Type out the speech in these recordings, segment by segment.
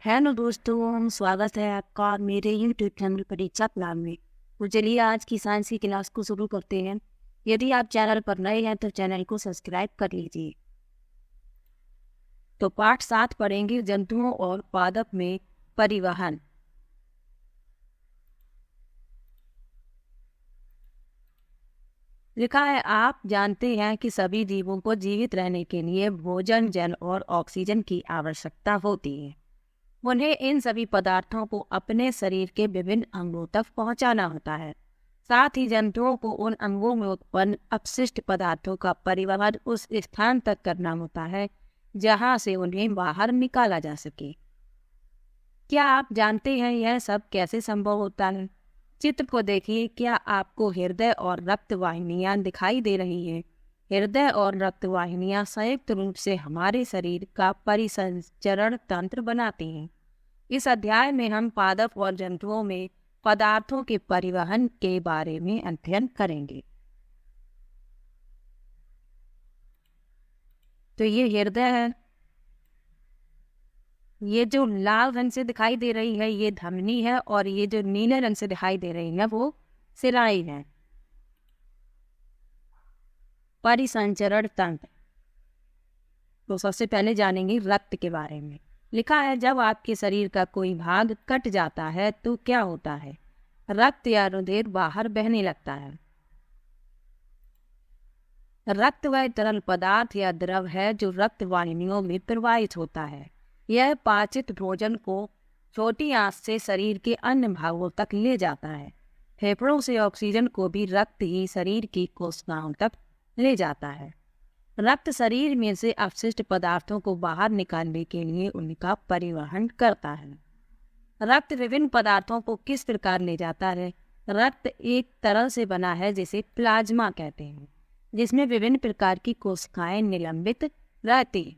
Hello दोस्तों, स्वागत है आपका मेरे यूट्यूब चैनल परीक्षा प्लान में। तो चलिए आज की साइंस की क्लास को शुरू करते हैं। यदि आप चैनल पर नए हैं तो चैनल को सब्सक्राइब कर लीजिए। तो पाठ 7 पढ़ेंगे, जंतुओं और पादप में परिवहन। लिखा है, आप जानते हैं कि सभी जीवों को जीवित रहने के लिए भोजन, जल और ऑक्सीजन की आवश्यकता होती है। उन्हें इन सभी पदार्थों को अपने शरीर के विभिन्न अंगों तक पहुंचाना होता है। साथ ही जंतुओं को उन अंगों में उत्पन्न अपशिष्ट पदार्थों का परिवहन उस स्थान तक करना होता है जहां से उन्हें बाहर निकाला जा सके। क्या आप जानते हैं यह सब कैसे संभव होता है? चित्र को देखिए। क्या आपको हृदय और रक्त वाहिनियां दिखाई दे रही हैं? हृदय और रक्त वाहिनियां संयुक्त रूप से हमारे शरीर का परिसंचरण तंत्र बनाती हैं। इस अध्याय में हम पादप और जंतुओं में पदार्थों के परिवहन के बारे में अध्ययन करेंगे। तो ये हृदय है, ये जो लाल रंग से दिखाई दे रही है ये धमनी है, और ये जो नीले रंग से दिखाई दे रही है वो सिराई है। परिसंचरण तंत्र। तो सबसे पहले जानेंगे रक्त के बारे में। लिखा है, जब आपके शरीर का कोई भाग कट जाता है तो क्या होता है? रक्त या रुधिर बाहर बहने लगता है। रक्त वह तरल पदार्थ या द्रव है जो रक्त वाहिनियों में प्रवाहित होता है। यह पाचित भोजन को छोटी आंत से शरीर के अन्य भागों तक ले जाता है। फेफड़ों से ऑक्सीजन को भी रक्त ही शरीर की कोशिकाओं तक ले जाता है। रक्त शरीर में से अपशिष्ट पदार्थों को बाहर निकालने के लिए उनका परिवहन करता है। रक्त विभिन्न पदार्थों को किस प्रकार ले जाता है? रक्त एक तरल से बना है जिसे प्लाज्मा कहते हैं, जिसमें विभिन्न प्रकार की कोशिकाएं निलंबित रहती हैं।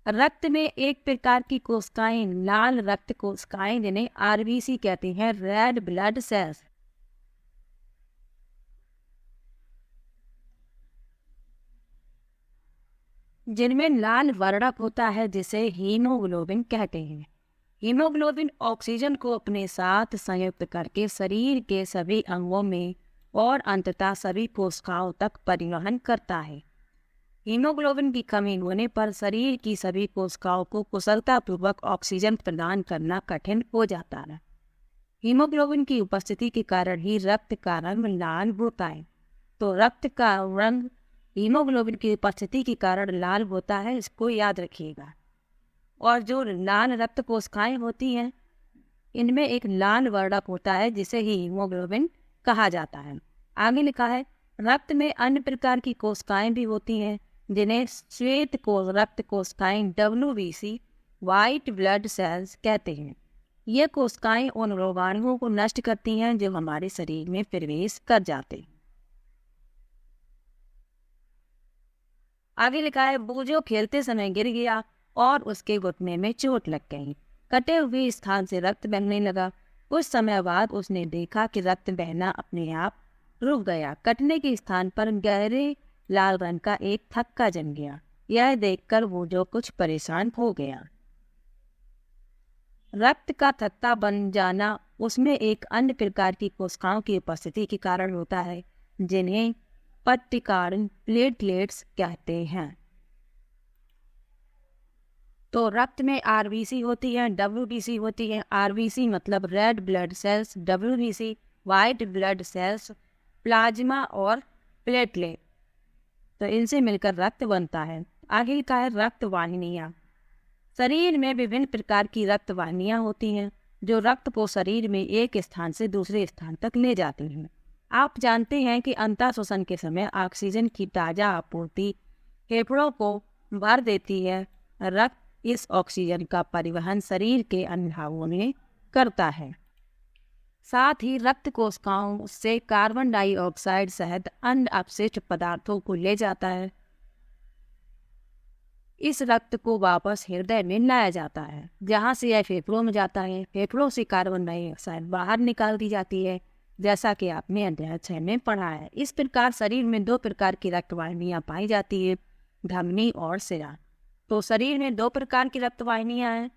रक्त में एक प्रकार की कोशिकाएं लाल रक्त कोशिकाएं, जिन्हें आरबीसी कहते हैं, रेड ब्लड सेल्स, जिनमें लाल वर्णक होता है जिसे हीमोग्लोबिन कहते हैं। हीमोग्लोबिन ऑक्सीजन को अपने साथ संयुक्त करके शरीर के सभी अंगों में और अंततः सभी कोशिकाओं तक परिवहन करता है। हीमोग्लोबिन की कमी होने पर शरीर की सभी कोशिकाओं को कुशलतापूर्वक ऑक्सीजन प्रदान करना कठिन हो जाता है। हीमोग्लोबिन की उपस्थिति के कारण ही रक्त का रंग लाल होता है। तो रक्त का रंग हीमोग्लोबिन की उपस्थिति के कारण लाल होता है, इसको याद रखिएगा। और जो लाल रक्त कोशिकाएं होती हैं, इनमें एक लाल वर्णक होता है जिसे ही हीमोग्लोबिन कहा जाता है। आगे लिखा है, रक्त में अन्य प्रकार की कोशिकाएं भी होती हैं जिन्हें श्वेत रक्त कोशिकाएं WBC व्हाइट ब्लड सेल्स कहते हैं। ये कोशिकाएं उन रोगाणुओं को नष्ट करती हैं जो हमारे शरीर में प्रवेश कर जाते हैं। आगे लिखा है, बूझो खेलते समय गिर गया और उसके घुटने में चोट लग गई। कटे हुए स्थान से रक्त बहने लगा। कुछ समय बाद उसने देखा कि रक्त बहना अपने आप रुक गया। कटने के स्थान पर गहरे लाल रंग का एक थक्का जम गया। यह देखकर बूझो कुछ परेशान हो गया। रक्त का थक्का बन जाना उसमें एक अन्य प्रकार की कोशिकाओं की उपस्थिति के कारण होता है जिन्हें पट्टिकारण प्लेटलेट्स कहते हैं। तो रक्त में आरबीसी होती है, WBC होती है। आरबीसी मतलब red blood cells, WBC white blood cells, plasma और प्लेटलेट। तो इनसे मिलकर रक्त बनता है। आगे का है रक्त वाहिनियां। शरीर में विभिन्न प्रकार की रक्त वाहिनियां होती हैं जो रक्त को शरीर में एक स्थान से दूसरे स्थान तक ले जाती हैं। आप जानते हैं कि अंतः श्वसन के समय ऑक्सीजन की ताज़ा आपूर्ति फेफड़ों को भर देती है। रक्त इस ऑक्सीजन का परिवहन शरीर के अन्य भागों में करता है। साथ ही रक्त कोशिकाओं से कार्बन डाइऑक्साइड सहित अन्य अपशिष्ट पदार्थों को ले जाता है। इस रक्त को वापस हृदय में लाया जाता है, जहां से यह फेफड़ों में जाता है। फेफड़ों से कार्बन डाइऑक्साइड बाहर निकाल दी जाती है, जैसा कि आपने अध्याय 6 में पढ़ा है। इस प्रकार शरीर में 2 प्रकार की रक्त वाहिनियां पाई जाती है, धमनी और सिरा। तो शरीर में 2 प्रकार की रक्त वाहिनियां हैं,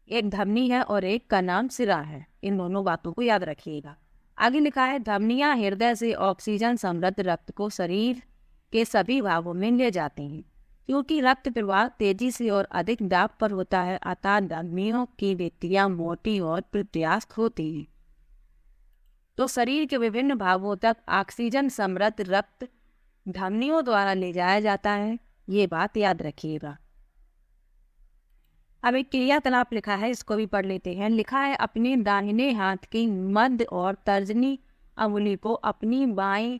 एक धमनी है और एक का नाम सिरा है। इन दोनों बातों को याद रखिएगा। आगे लिखा है, धमनियां हृदय से ऑक्सीजन समृद्ध रक्त को शरीर के सभी भागों में ले जाती हैं। क्योंकि रक्त प्रवाह तेजी से और अधिक दाब पर होता है, अतः धमनियों की भित्तियां मोटी और प्रत्यास्थ होती हैं। तो शरीर के विभिन्न भागों तक ऑक्सीजन समृद्ध रक्त धमनियों द्वारा ले जाया जाता है, ये बात याद रखिएगा। अब एक क्रियाकलाप लिखा है, इसको भी पढ़ लेते हैं। लिखा है, अपने दाहिने हाथ की मध्य और तर्जनी अंगुली को अपनी बाएं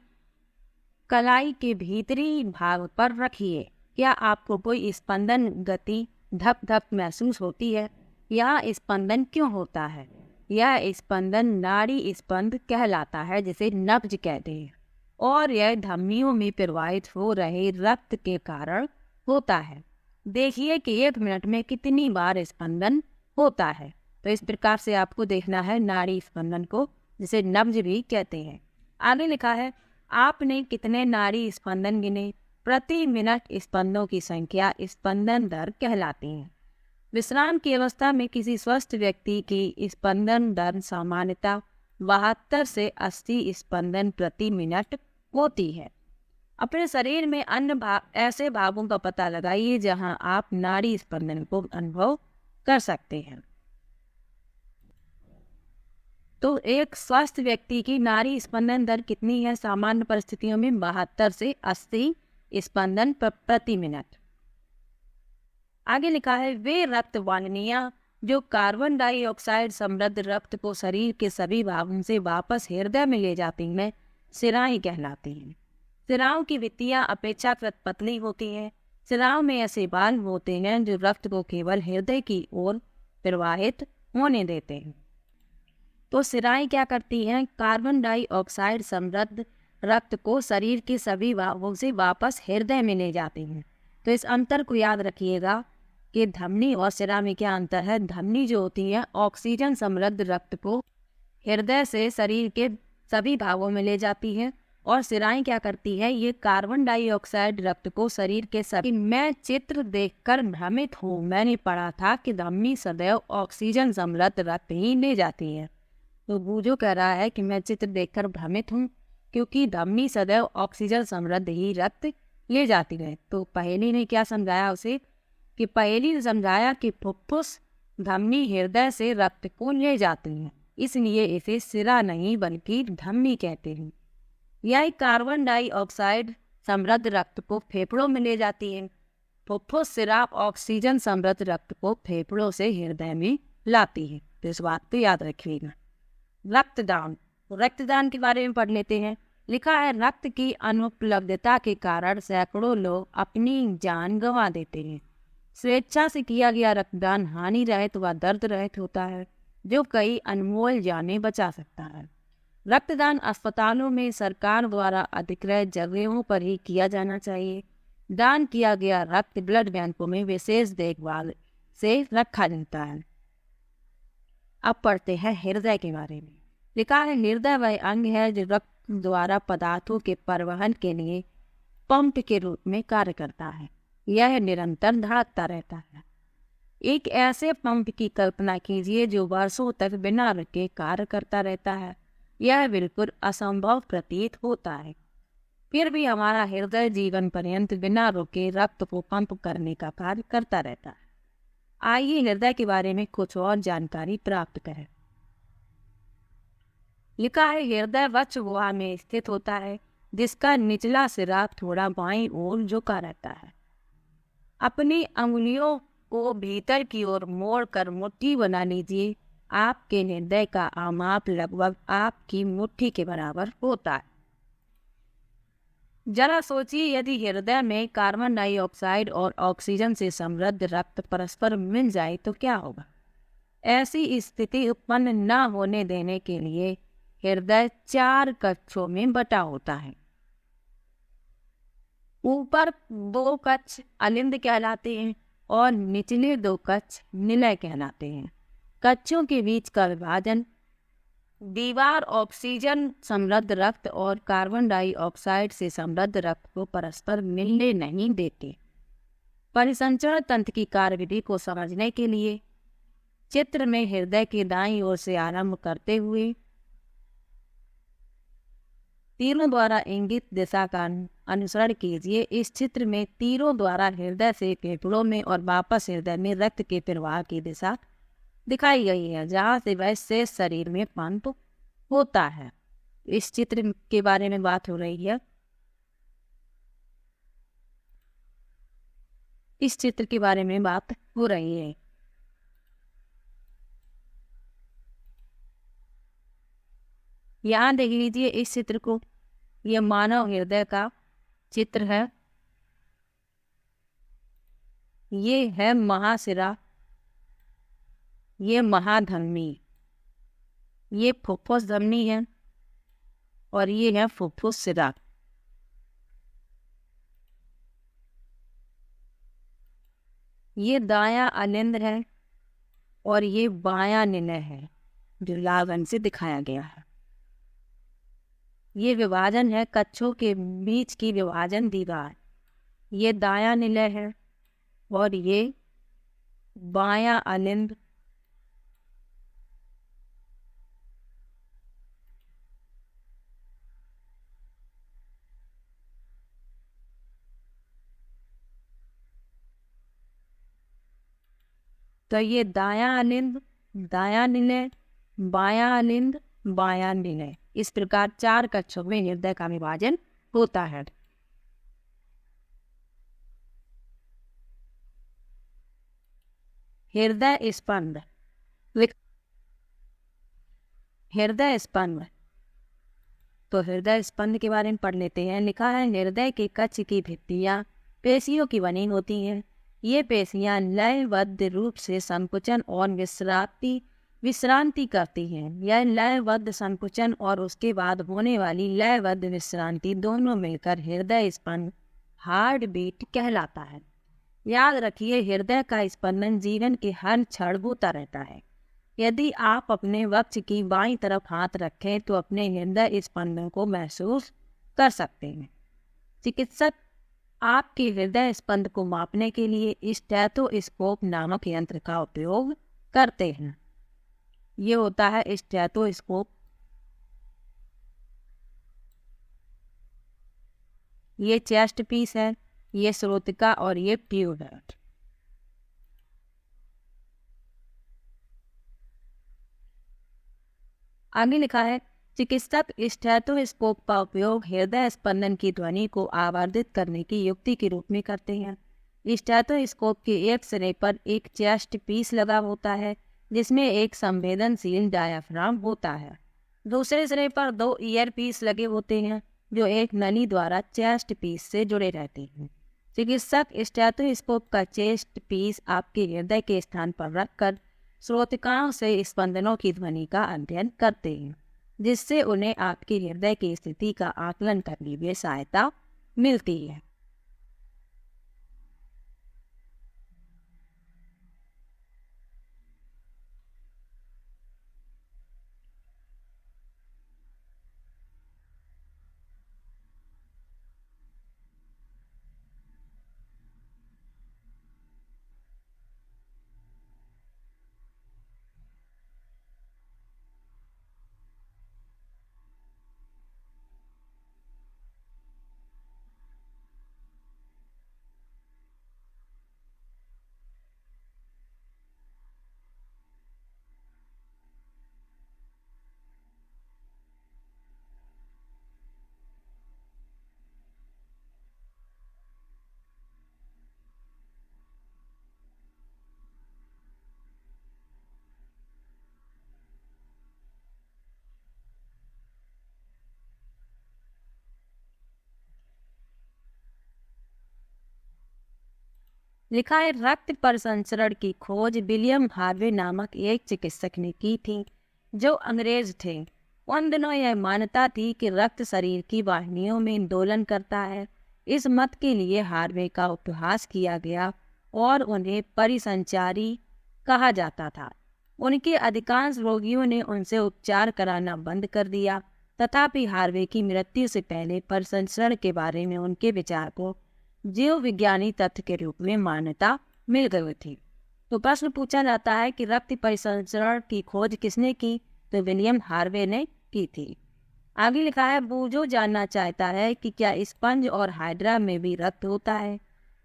कलाई के भीतरी भाग पर रखिए। क्या आपको कोई स्पंदन, गति, धप धप महसूस होती है? यह स्पंदन क्यों होता है? यह स्पंदन नाड़ी स्पंद कहलाता है, जिसे नब्ज कहते हैं, और यह धमनियों में प्रवाहित हो रहे रक्त के कारण होता है। देखिए कि 1 मिनट में कितनी बार स्पंदन होता है। तो इस प्रकार से आपको देखना है नाड़ी स्पंदन को, जिसे नब्ज भी कहते हैं। आगे लिखा है, आपने कितने नाड़ी स्पंदन गिने? प्रति मिनट स्पंदों की संख्या स्पंदन दर कहलाती है। विश्राम की अवस्था में किसी स्वस्थ व्यक्ति की स्पंदन दर सामान्यतः 72 से 80 स्पंदन प्रति मिनट होती है। अपने शरीर में अन्य ऐसे भागों का पता लगाइए जहां आप नाड़ी स्पंदन को अनुभव कर सकते हैं। तो एक स्वस्थ व्यक्ति की नाड़ी स्पंदन दर कितनी है? सामान्य परिस्थितियों में 72 से 80 स्पंदन प्रति मिनट। आगे लिखा है, वे रक्त वाहिनियां जो कार्बन डाइऑक्साइड समृद्ध रक्त को शरीर के सभी भागों से वापस हृदय में ले जाती हैं, सिराएं कहलाती हैं। सिराओं की भित्तियां अपेक्षाकृत पतली होती हैं। सिराओं में ऐसे बाल होते हैं जो रक्त को केवल हृदय की ओर प्रवाहित होने देते हैं। तो सिराएं क्या करती हैं? कार्बन डाइऑक्साइड समृद्ध रक्त को शरीर के सभी भागों से वापस हृदय में ले जाती हैं। तो इस अंतर को याद रखिएगा कि धमनी और सिरा में क्या अंतर है। धमनी जो होती है ऑक्सीजन समृद्ध रक्त को हृदय से शरीर के सभी भागों में ले जाती है, और सिराएं क्या करती है? ये कार्बन डाइऑक्साइड रक्त को शरीर के सभी। मैं चित्र देखकर भ्रमित हूँ। मैंने पढ़ा था कि धमनी सदैव ऑक्सीजन समृद्ध रक्त ही ले जाती है। तो बूझो कह रहा है कि मैं चित्र देखकर भ्रमित हूँ, क्योंकि धमनी सदैव ऑक्सीजन समृद्ध ही रक्त ले जाती है। तो पहेली ने क्या समझाया उसे? कि पहेली ने समझाया कि फुफ्फुस धमनी हृदय से रक्त को ले जाती हैं, इसलिए इसे सिरा नहीं बल्कि धमनी कहते हैं। यह कार्बन डाइऑक्साइड समृद्ध रक्त को फेफड़ों में ले जाती है। फुफ्फुस सिरा ऑक्सीजन समृद्ध रक्त को फेफड़ों से हृदय में लाती है। तो इस बात को याद रखिएगा। रक्तदान, रक्तदान के बारे में पढ़ लेते हैं। लिखा है, रक्त की अनुपलब्धता के कारण सैकड़ों लोग अपनी जान गंवा देते हैं। स्वेच्छा से किया गया रक्तदान हानि रहित व दर्द रहित होता है, जो कई अनमोल जानें बचा सकता है। रक्तदान अस्पतालों में सरकार द्वारा अधिकृत जगहों पर ही किया जाना चाहिए। दान किया गया रक्त ब्लड बैंकों में विशेष देखभाल से रखा जाता है। अब पढ़ते हैं हृदय के बारे में। लिखा है, हृदय वह अंग है जो रक्त द्वारा पदार्थों के परिवहन के लिए पंप के रूप में कार्य करता है। यह निरंतर धड़कता रहता है। एक ऐसे पंप की कल्पना कीजिए जो वर्षों तक बिना रुके कार्य करता रहता है। यह बिल्कुल असंभव प्रतीत होता है, फिर भी हमारा हृदय जीवन पर्यंत बिना रुके रक्त को पंप करने का कार्य करता रहता है। आइए हृदय के बारे में कुछ और जानकारी प्राप्त करें। लिखा है, हृदय वक्ष गुहा में स्थित होता है, जिसका निचला सिरा थोड़ा बाईं ओर झुका रहता है। अपनी अंगुलियों को भीतर की ओर मोड़कर मुट्ठी बना लीजिए। आपके हृदय का आमाप लगभग आपकी मुट्ठी के बराबर होता है। जरा सोचिए, यदि हृदय में कार्बन डाइऑक्साइड और ऑक्सीजन से समृद्ध रक्त परस्पर मिल जाए तो क्या होगा। ऐसी स्थिति उत्पन्न न होने देने के लिए हृदय 4 कक्षों में बटा होता है। ऊपर 2 कक्ष अलिंद कहलाते हैं और निचले 2 कक्ष निलय कहलाते हैं। कक्षों के बीच का विभाजन दीवार ऑक्सीजन समृद्ध रक्त और कार्बन डाइऑक्साइड से समृद्ध रक्त को परस्पर मिलने नहीं देते। परिसंचरण तंत्र की कार्यविधि को समझने के लिए चित्र में हृदय के दाईं ओर से आरंभ करते हुए तीरों द्वारा इंगित दिशा का अनुसरण कीजिए। इस चित्र में तीरों द्वारा हृदय से फेफड़ों में और वापस हृदय में रक्त के प्रवाह की दिशा दिखाई गई है, जहाँ से वह शेष शरीर में पंप होता है। इस चित्र के बारे में बात हो रही है। इस चित्र के बारे में बात हो रही है। यहाँ देख लीजिए इस चित्र को, यह मानव हृदय का चित्र है। ये है महाशिरा, ये महाधमनी, ये फुफ्फुस धमनी है और ये है फुफ्फुस शिरा। ये दायां अलिंद है और ये बायां निलय है, जो लाल रंग से दिखाया गया है। ये विभाजन है कक्षों के बीच की विभाजन दीवार। ये दायां निलय है और ये बायां अलिंद। तो ये दायां अलिंद, दायां निलय, बायां अलिंद, बायां निलय, इस प्रकार 4 कक्षों में हृदय का विभाजन होता है। हृदय स्पंद। हृदय स्पंद, तो हृदय स्पंद के बारे में पढ़ लेते हैं। लिखा है, हृदय के कक्ष की भित्तियां पेशियों की बनी होती हैं। ये पेशियां लयबद्ध रूप से संकुचन और विश्रांति करती हैं। यह लयबद्ध संकुचन और उसके बाद होने वाली लयबद्ध विश्रांति दोनों मिलकर हृदय स्पंद, हार्ट बीट कहलाता है। याद रखिए, हृदय का स्पंदन जीवन के हर क्षण होता रहता है। यदि आप अपने वक्ष की बाईं तरफ हाथ रखें तो अपने हृदय स्पंदन को महसूस कर सकते हैं। चिकित्सक आपके हृदय स्पंद को मापने के लिए स्टेथोस्कोप नामक यंत्र का उपयोग करते हैं। ये होता है स्टेथोस्कोप। ये चेस्ट पीस है, ये श्रोतिका और ये ट्यूब है। आगे लिखा है, चिकित्सक स्टेथोस्कोप का उपयोग हृदय स्पंदन की ध्वनि को आवर्धित करने की युक्ति के रूप में करते हैं। स्टेथोस्कोप के एक सिरे पर एक चेस्ट पीस लगा होता है, जिसमें एक संवेदनशील डायाफ्राम होता है। दूसरे सिरे पर 2 ईयर पीस लगे होते हैं, जो एक नली द्वारा चेस्ट पीस से जुड़े रहते हैं। चिकित्सक स्टेथोस्कोप का चेस्ट पीस आपके हृदय के स्थान पर रखकर श्रोतिकाओं से स्पंदनों की ध्वनि का अध्ययन करते हैं, जिससे उन्हें आपके हृदय की स्थिति का आकलन करने में सहायता मिलती है। लिखा है, रक्त परिसंचरण की खोज विलियम हार्वे नामक एक चिकित्सक ने की थी, जो अंग्रेज थे। उन दिनों यह मान्यता थी कि रक्त शरीर की वाहिनियों में दोलन करता है। इस मत के लिए हार्वे का उपहास किया गया और उन्हें परिसंचारी कहा जाता था। उनके अधिकांश रोगियों ने उनसे उपचार कराना बंद कर दिया। तथापि हार्वे की मृत्यु से पहले परिसंचरण के बारे में उनके विचार को जीव विज्ञानी तथ्य के रूप में मान्यता मिल गई थी। तो प्रश्न पूछा जाता है कि रक्त परिसंचरण की खोज किसने की? तो विलियम हार्वे ने की थी। आगे लिखा है, बूजो जानना चाहता है कि क्या स्पंज और हाइड्रा में भी रक्त होता है।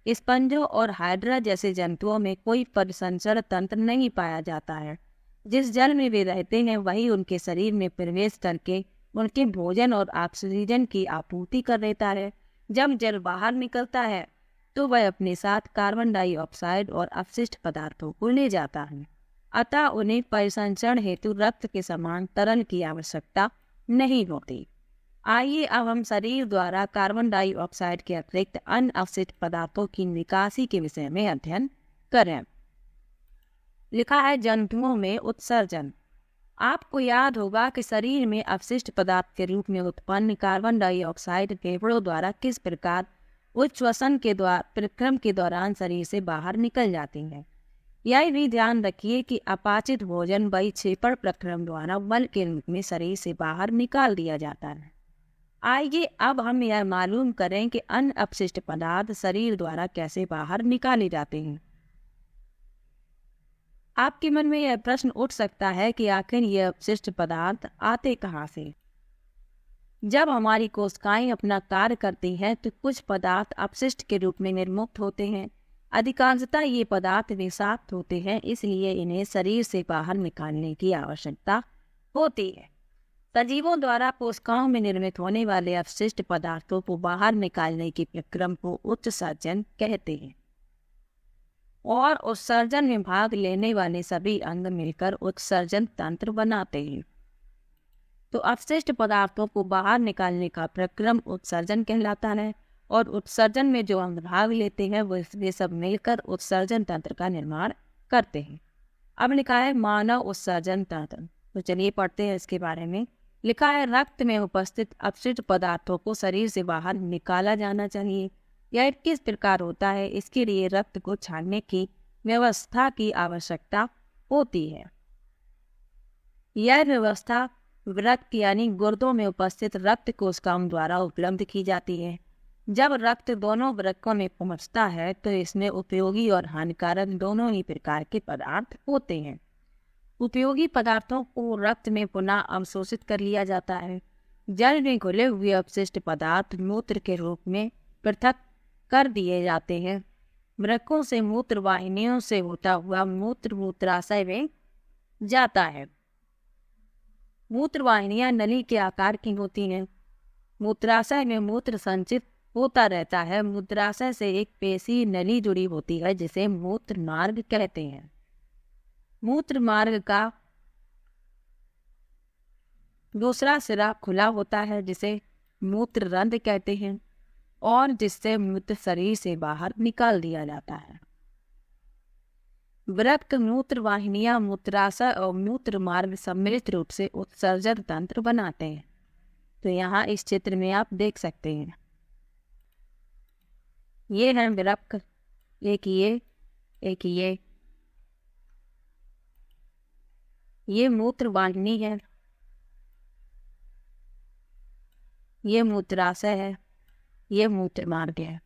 स्पंजों और हाइड्रा जैसे जंतुओं में कोई परिसंचरण तंत्र नहीं पाया जाता है। जिस जल में वे रहते हैं वही उनके शरीर में प्रवेश करके उनके भोजन और ऑक्सीजन की आपूर्ति कर देता है। जब जल बाहर निकलता है तो वह अपने साथ कार्बन डाइऑक्साइड और अपशिष्ट पदार्थों को ले जाता है। अतः उन्हें परिसंचरण हेतु रक्त के समान तरल की आवश्यकता नहीं होती। आइए अब हम शरीर द्वारा कार्बन डाइऑक्साइड के अतिरिक्त अन्य अपशिष्ट पदार्थों की निकासी के विषय में अध्ययन करें। लिखा है, जंतुओं में उत्सर्जन। आपको याद होगा कि शरीर में अपशिष्ट पदार्थ के रूप में उत्पन्न कार्बन डाइऑक्साइड फेफड़ों द्वारा किस प्रकार उच्च श्वसन के द्वारा परिक्रम के दौरान शरीर से बाहर निकल जाती है। यह भी ध्यान रखिए कि अपाचित भोजन बहिक्षेपण प्रक्रम द्वारा मल के रूप में शरीर से बाहर निकाल दिया जाता है। आइए अब हम यह मालूम करें कि अन्य अपशिष्ट पदार्थ शरीर द्वारा कैसे बाहर निकाले जाते हैं। आपके मन में यह प्रश्न उठ सकता है कि आखिर ये अपशिष्ट पदार्थ आते कहाँ से। जब हमारी कोशिकाएं अपना कार्य करती हैं तो कुछ पदार्थ अपशिष्ट के रूप में निर्मुक्त होते हैं। अधिकांशतः ये पदार्थ विषाक्त होते हैं, इसलिए इन्हें शरीर से बाहर निकालने की आवश्यकता होती है। सजीवों द्वारा कोशिकाओं में निर्मित होने वाले अपशिष्ट पदार्थों को बाहर निकालने की प्रक्रिया को उत्सर्जन कहते हैं और उत्सर्जन में भाग लेने वाले सभी अंग मिलकर उत्सर्जन तंत्र बनाते हैं। तो अपशिष्ट पदार्थों को बाहर निकालने का प्रक्रिया उत्सर्जन कहलाता है और उत्सर्जन में जो अंग भाग लेते हैं वे सब मिलकर उत्सर्जन तंत्र का निर्माण करते हैं। अब लिखा है मानव उत्सर्जन तंत्र। तो चलिए पढ़ते हैं इसके बारे में। लिखा है, रक्त में उपस्थित अपशिष्ट पदार्थों को शरीर से बाहर निकाला जाना चाहिए। यह किस प्रकार होता है? इसके लिए रक्त को छानने की व्यवस्था की आवश्यकता होती है। यह व्यवस्था रक्त यानी गुर्दों में उपस्थित रक्त कोशिकाओं द्वारा उपलब्ध की जाती है। जब रक्त दोनों वृक्कों में पहुंचता है तो इसमें उपयोगी और हानिकारक दोनों ही प्रकार के पदार्थ होते हैं। उपयोगी पदार्थों को रक्त में पुनः अवशोषित कर लिया जाता है। जल में घुले हुए अपशिष्ट पदार्थ मूत्र के रूप में पृथक कर दिए जाते हैं। वृक्कों से मूत्र वाहिनियों से होता हुआ मूत्र मूत्राशय में जाता है। मूत्र वाहिनियां नली के आकार की होती हैं। मूत्राशय में मूत्र संचित होता रहता है। मूत्राशय से एक पेशी नली जुड़ी होती है जिसे मूत्र मार्ग कहते हैं। मूत्र मार्ग का दूसरा सिरा खुला होता है जिसे मूत्र रंध्र कहते हैं और जिससे मूत्र शरीर से बाहर निकाल दिया जाता है। वृक्क, मूत्र वाहिनियां, मूत्राशय और मूत्र मार्ग सम्मिलित रूप से उत्सर्जन तंत्र बनाते हैं। तो यहाँ इस चित्र में आप देख सकते हैं, ये है वृक्क, एक ये मूत्र वाहिनी है, ये मूत्राशय है, ये मूत्र मार्ग है।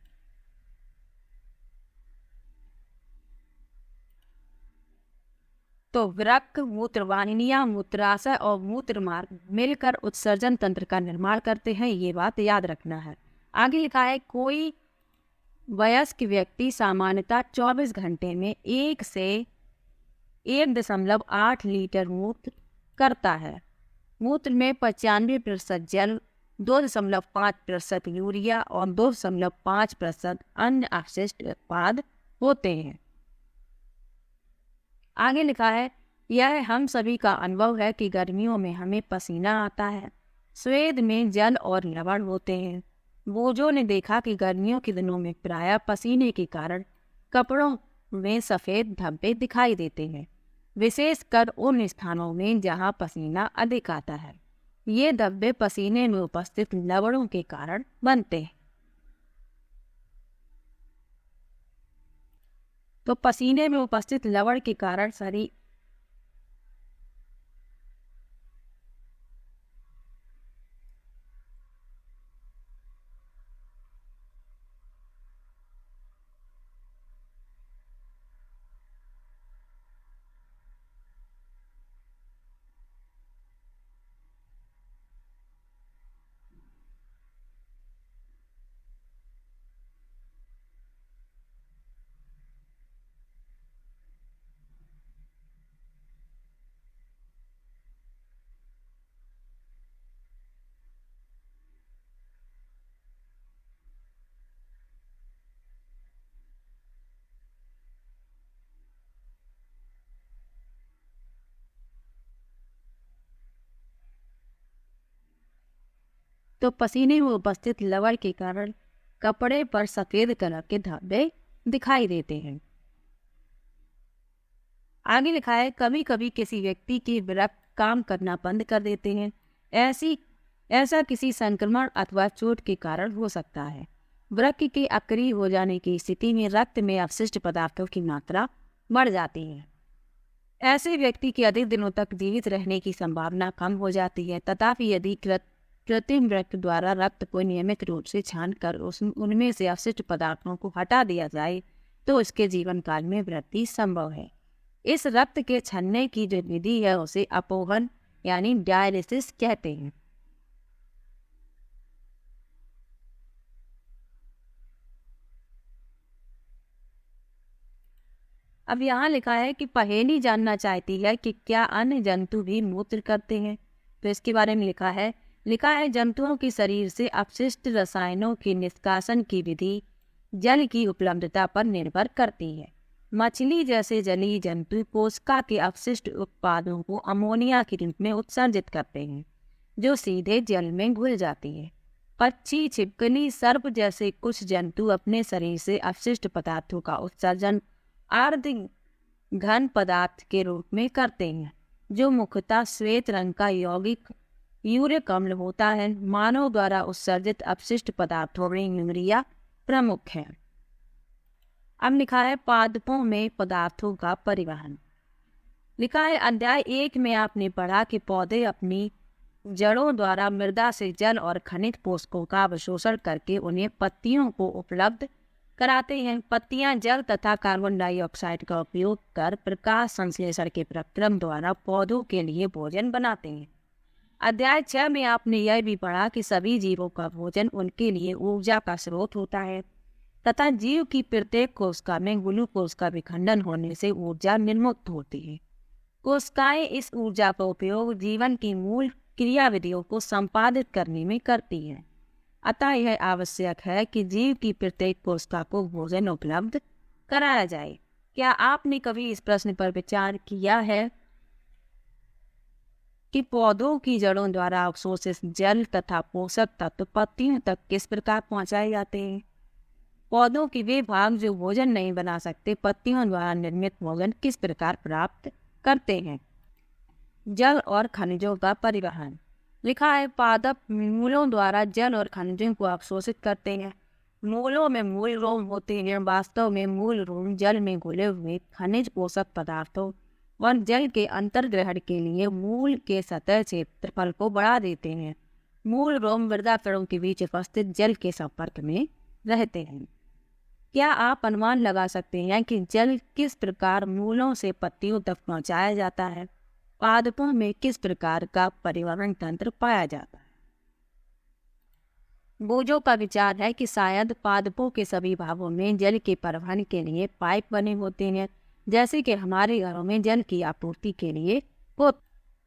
तो वृक्क, मूत्र वाहिनियां, मूत्राशय और मूत्र मार्ग मिलकर उत्सर्जन तंत्र का निर्माण करते हैं। ये बात याद रखना है। आगे लिखा है, कोई वयस्क व्यक्ति सामान्यतः 24 घंटे में 1 से 1.8 लीटर मूत्र करता है। मूत्र में 95% जल, 2.5% यूरिया और 2.5% अन्य अपशिष्ट उत्पाद होते हैं। आगे लिखा है, यह हम सभी का अनुभव है कि गर्मियों में हमें पसीना आता है। स्वेद में जल और लवण होते हैं। बोझों ने देखा कि गर्मियों के दिनों में प्रायः पसीने के कारण कपड़ों में सफ़ेद धब्बे दिखाई देते हैं, विशेषकर उन स्थानों में जहां पसीना अधिक आता है। ये धब्बे पसीने में उपस्थित लवणों के कारण बनते हैं। तो पसीने में उपस्थित लवण के कारण शरीर तो पसीने में उपस्थित लवण के कारण कपड़े पर सफेद कलर के धब्बे दिखाई देते हैं। आगे लिखा है, कभी कभी किसी व्यक्ति के वृक्क काम करना बंद कर देते हैं। ऐसा किसी संक्रमण अथवा चोट के कारण हो सकता है। वृक्क के अक्रिय हो जाने की स्थिति में रक्त में अपशिष्ट पदार्थों की मात्रा बढ़ जाती है। ऐसे व्यक्ति के अधिक दिनों तक जीवित रहने की संभावना कम हो जाती है। तथापि यदि कृत्रिम वृक्क द्वारा रक्त को नियमित रूप से छानकर उनमें से अपशिष्ट पदार्थों को हटा दिया जाए तो उसके जीवन काल में वृद्धि संभव है। इस रक्त के छानने की जो विधि है उसे अपोहन यानी डायलिसिस कहते हैं। अब यहाँ लिखा है कि पहेली जानना चाहती है कि क्या अन्य जंतु भी मूत्र करते हैं। तो इसके बारे में लिखा है जंतुओं के शरीर से अपशिष्ट रसायनों के निष्कासन की विधि जल की उपलब्धता पर निर्भर करती है। मछली जैसे जलीय जंतु कोशिका के अपशिष्ट उत्पादों को अमोनिया के रूप में उत्सर्जित करते हैं जो सीधे जल में घुल जाती है। पक्षी, छिपकली, सर्प जैसे कुछ जंतु अपने शरीर से अपशिष्ट पदार्थों का उत्सर्जन अर्ध घन पदार्थ के रूप में करते हैं जो मुख्यतः श्वेत रंग का यौगिक यूरिक अम्ल होता है। मानव द्वारा उत्सर्जित अपशिष्ट पदार्थों में यूरिया प्रमुख है। अब लिखा है पादपों में पदार्थों का परिवहन। लिखा है अध्याय 1 में आपने पढ़ा कि पौधे अपनी जड़ों द्वारा मृदा से जल और खनिज पोषकों का अवशोषण करके उन्हें पत्तियों को उपलब्ध कराते हैं। पत्तियां जल तथा कार्बन डाइऑक्साइड का उपयोग कर प्रकाश संश्लेषण के प्रक्रम द्वारा पौधों के लिए भोजन बनाते हैं। अध्याय 6 में आपने यह भी पढ़ा कि सभी जीवों का भोजन उनके लिए ऊर्जा का स्रोत होता है तथा जीव की प्रत्येक कोशिका में ग्लूकोज का विखंडन होने से ऊर्जा निर्मुक्त होती है। कोशिकाएं इस ऊर्जा का उपयोग जीवन की मूल क्रियाविधियों को संपादित करने में करती हैं। अतः यह आवश्यक है कि जीव की प्रत्येक कोशिका को भोजन उपलब्ध कराया जाए। क्या आपने कभी इस प्रश्न पर विचार किया है कि पौधों की जड़ों द्वारा अवशोषित जल तथा पोषक तत्व पत्तियों तक किस प्रकार पहुंचाए जाते हैं? पौधों के वे भाग जो भोजन नहीं बना सकते पत्तियों द्वारा निर्मित भोजन किस प्रकार प्राप्त करते हैं? जल और खनिजों का परिवहन। लिखा है पादप मूलों द्वारा जल और खनिजों को अवशोषित करते हैं। मूलों में मूल रोम होते हैं। वास्तव में मूल रोम जल में घुले हुए खनिज पोषक पदार्थों और जल के अंतर्ग्रहण के लिए मूल के सतह क्षेत्रफल को बढ़ा देते हैं। मूल रोम मृदा कणों के बीच उपस्थित जल के संपर्क में रहते हैं। क्या आप अनुमान लगा सकते हैं कि जल किस प्रकार मूलों से पत्तियों तक पहुंचाया जाता है? पादपों में किस प्रकार का परिवहन तंत्र पाया जाता है? बोझों का विचार है कि शायद पादपों के सभी भागों में जल के परिवहन के लिए पाइप बने होते हैं, जैसे कि हमारे घरों में जल की आपूर्ति के लिए हो।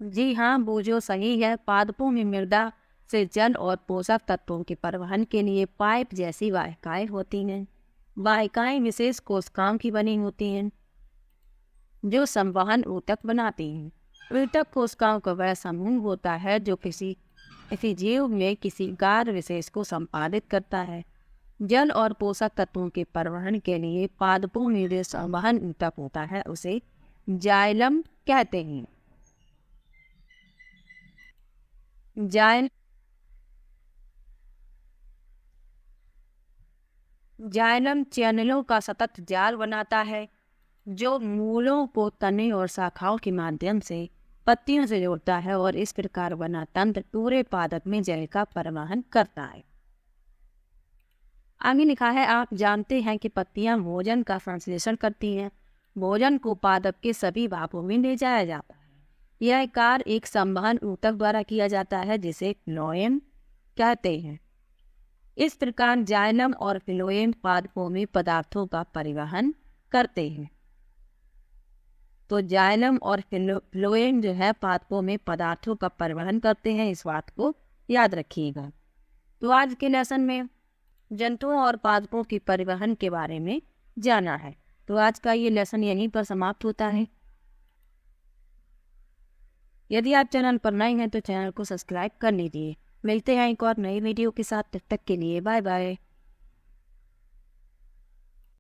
जी हाँ, बोझों सही है। पादपों में मृदा से जल और पोषक तत्वों के परिवहन के लिए पाइप जैसी वाहिकाएं होती हैं। वाहिकाएं विशेष कोशिकाओं की बनी होती हैं जो संवहन ऊतक बनाती हैं। ऊतक कोशिकाओं का वह समूह होता है जो किसी जीव में किसी कार्य विशेष को संपादित करता है। जल और पोषक तत्वों के परिवहन के लिए पादपों में जो संवहन ऊतक होता है उसे जाइलम कहते हैं। जाइलम चैनलों का सतत जाल बनाता है जो मूलों को तने और शाखाओं के माध्यम से पत्तियों से जोड़ता है और इस प्रकार बना तंत्र पूरे पादप में जल का परिवहन करता है। आगे लिखा है आप जानते हैं कि पत्तियां भोजन का संश्लेषण करती हैं। भोजन को पादप के सभी भागों में ले जाया जाता है। यह कार्य एक संवहन ऊतक द्वारा किया जाता है जिसे फ्लोएम कहते हैं। इस प्रकार जाइलम और फ्लोएम पादपों में पदार्थों का परिवहन करते हैं। तो जाइलम और फ्लोएम जो है पादपों में पदार्थों का परिवहन करते हैं, इस बात को याद रखिएगा। तो आज के लेसन में जंतुओं और पादपों के परिवहन के बारे में जाना है। तो आज का ये लेसन यहीं पर समाप्त होता है। यदि आप चैनल पर नए हैं तो चैनल को सब्सक्राइब कर लीजिए। मिलते हैं एक और नई वीडियो के साथ, तब तक के लिए बाय बाय।